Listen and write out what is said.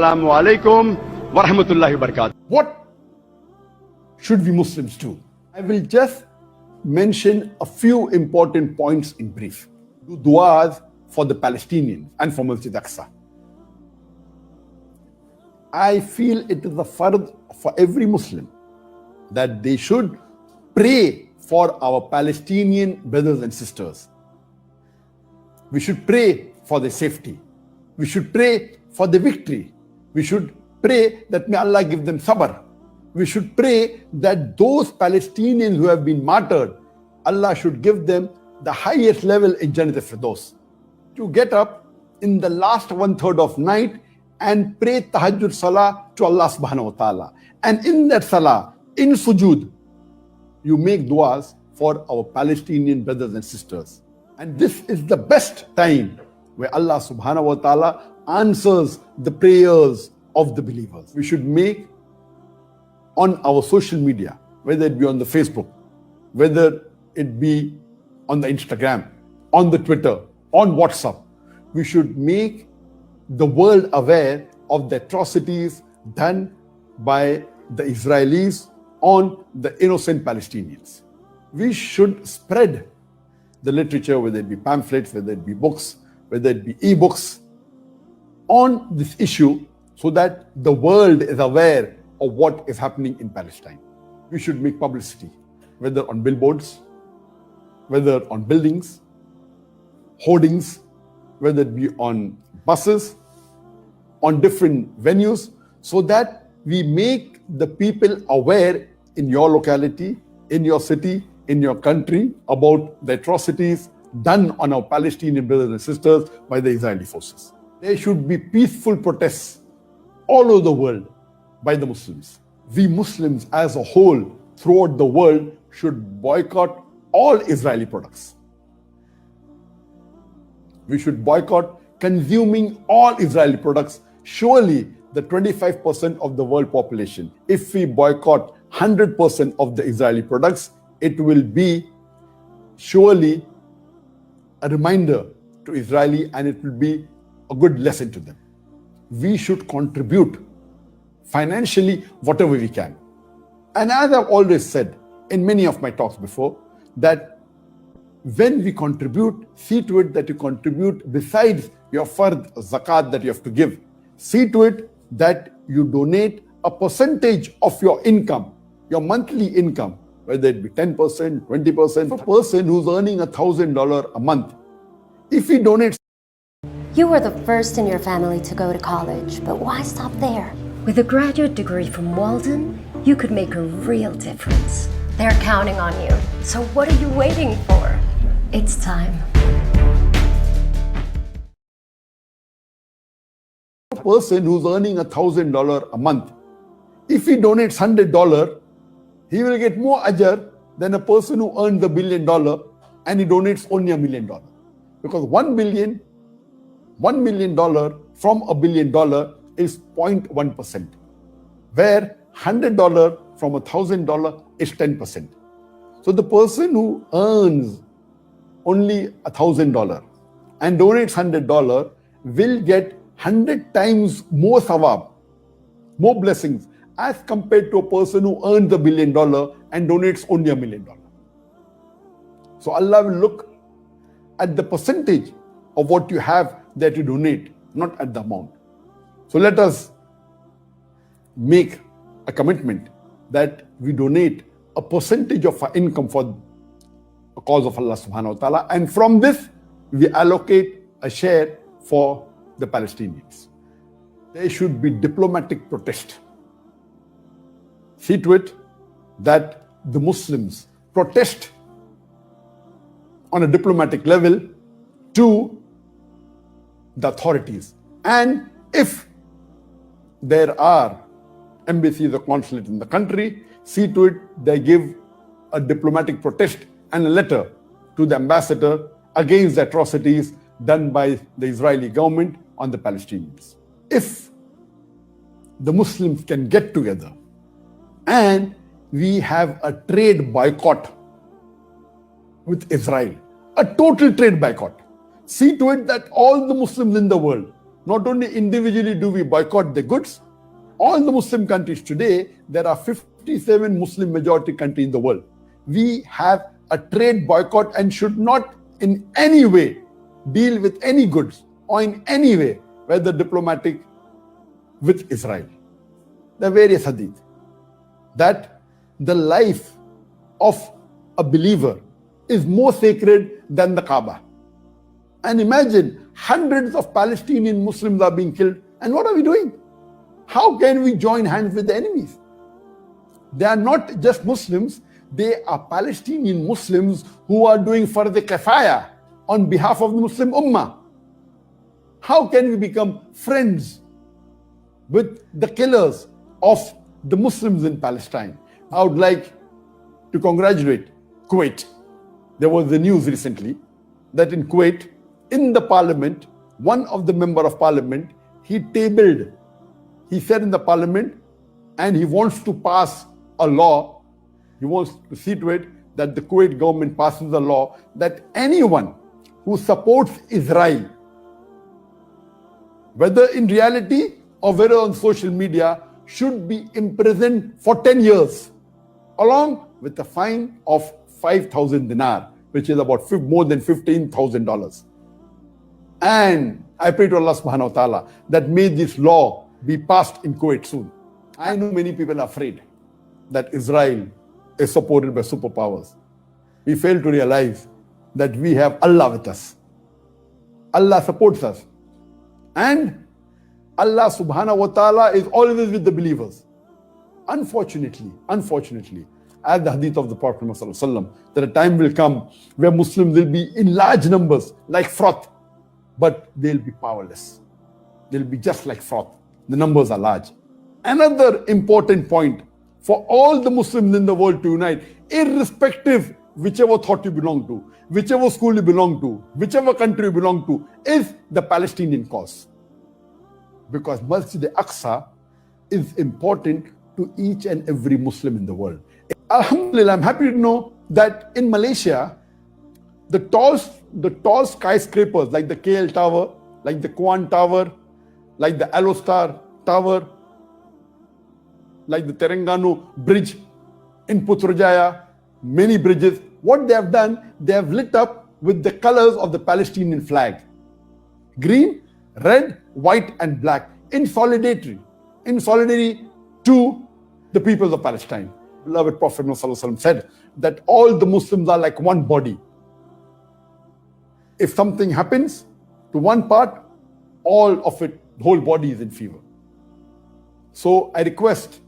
Assalamu alaikum wa rahmatullahi wa barakatuh. What should we Muslims do? I will just mention a few important points in brief. Do du'as for the Palestinians and for Masjid Aqsa. I feel it is a fard for every Muslim that they should pray for our Palestinian brothers and sisters. We should pray for their safety. We should pray for the victory. We should pray that may Allah give them sabr. We should pray that those Palestinians who have been martyred, Allah should give them the highest level in Jannat al-Firdaus. To get up in the last 1/3 of night and pray tahajjud salah to Allah subhanahu wa ta'ala. And in that salah, in sujood, you make du'as for our Palestinian brothers and sisters. And this is the best time where Allah subhanahu wa ta'ala answers the prayers of the believers. We should make on our social media, whether it be on the Facebook, whether it be on the Instagram, on the Twitter, on WhatsApp, we should make the world aware of the atrocities done by the Israelis on the innocent Palestinians. We should spread the literature, whether it be pamphlets, whether it be books, whether it be e-books, on this issue so that the world is aware of what is happening in Palestine. We should make publicity, whether on billboards, whether on buildings, hoardings, whether it be on buses, on different venues, so that we make the people aware in your locality, in your city, in your country about the atrocities done on our Palestinian brothers and sisters by the Israeli forces. There should be peaceful protests all over the world by the Muslims. We Muslims as a whole throughout the world should boycott all Israeli products. We should boycott consuming all Israeli products. Surely the 25% of the world population, if we boycott 100% of the Israeli products, it will be surely a reminder to Israeli, and it will be a good lesson to them. We should contribute financially whatever we can. And as I've always said in many of my talks before, that when we contribute, see to it that you contribute besides your fard zakat that you have to give. See to it that you donate a percentage of your income, your monthly income, whether it be 10%, 20%, for a person who's earning $1,000 a month. If he donates. You were the first in your family to go to college, but why stop there? With a graduate degree from Walden, you could make a real difference. They're counting on you. So what are you waiting for? It's time. A person who's earning $1,000 a month, if he donates $100, he will get more ajr than a person who earns $1 billion and he donates only $1 million. Because $1 million from $1 billion is 0.1%, where $100 from $1,000 is 10%. So the person who earns only $1,000 and donates $100 will get 100 times more thawab, more blessings, as compared to a person who earns $1 billion and donates only $1 million. So Allah will look at the percentage of what you have that you donate, not at the amount. So let us make a commitment that we donate a percentage of our income for the cause of Allah subhanahu wa ta'ala, and from this we allocate a share for the Palestinians. There should be diplomatic protest. See to it that the Muslims protest on a diplomatic level to the authorities. And if there are embassies or consulates in the country, see to it they give a diplomatic protest and a letter to the ambassador against the atrocities done by the Israeli government on the Palestinians. If the Muslims can get together and we have a trade boycott with Israel, a total trade boycott, see to it that all the Muslims in the world, Not only individually do we boycott the goods, all the Muslim countries today, there are 57 Muslim majority countries in the world. We have a trade boycott and should not in any way deal with any goods or in any way, whether diplomatic, with Israel. There are various hadith that the life of a believer is more sacred than the Kaaba. And imagine hundreds of Palestinian Muslims are being killed. And what are we doing? How can we join hands with the enemies? They are not just Muslims, they are Palestinian Muslims who are doing fard kifaya on behalf of the Muslim Ummah. How can we become friends with the killers of the Muslims in Palestine? I would like to congratulate Kuwait. There was the news recently that in Kuwait, in the parliament, one of the member of parliament, he said in the parliament, and he wants to pass a law, he wants to see to it that the Kuwait government passes a law that anyone who supports Israel, whether in reality or whether on social media, should be imprisoned for 10 years, along with a fine of 5,000 dinar, which is about more than $15,000. And I pray to Allah subhanahu wa ta'ala that may this law be passed in Kuwait soon. I know many people are afraid that Israel is supported by superpowers. We fail to realize that we have Allah with us. Allah supports us. And Allah subhanahu wa ta'ala is always with the believers. Unfortunately, as the hadith of the Prophet Muhammad sallallahu alaihi wasallam, that a time will come where Muslims will be in large numbers like froth, but they'll be powerless. They'll be just like froth. The numbers are large. Another important point for all the Muslims in the world to unite, irrespective whichever thought you belong to, whichever school you belong to, whichever country you belong to, is the Palestinian cause. Because Masjid al-Aqsa is important to each and every Muslim in the world. Alhamdulillah, I'm happy to know that in Malaysia, the tall skyscrapers like the KL Tower, like the Kwan Tower, like the Alostar Tower, like the Terengganu Bridge in Putrajaya, many bridges, what they have done, they have lit up with the colors of the Palestinian flag. Green, red, white and black, in solidarity to the people of Palestine. Beloved Prophet Muhammad said that all the Muslims are like one body. If something happens to one part, all of it, the whole body is in fever. So I request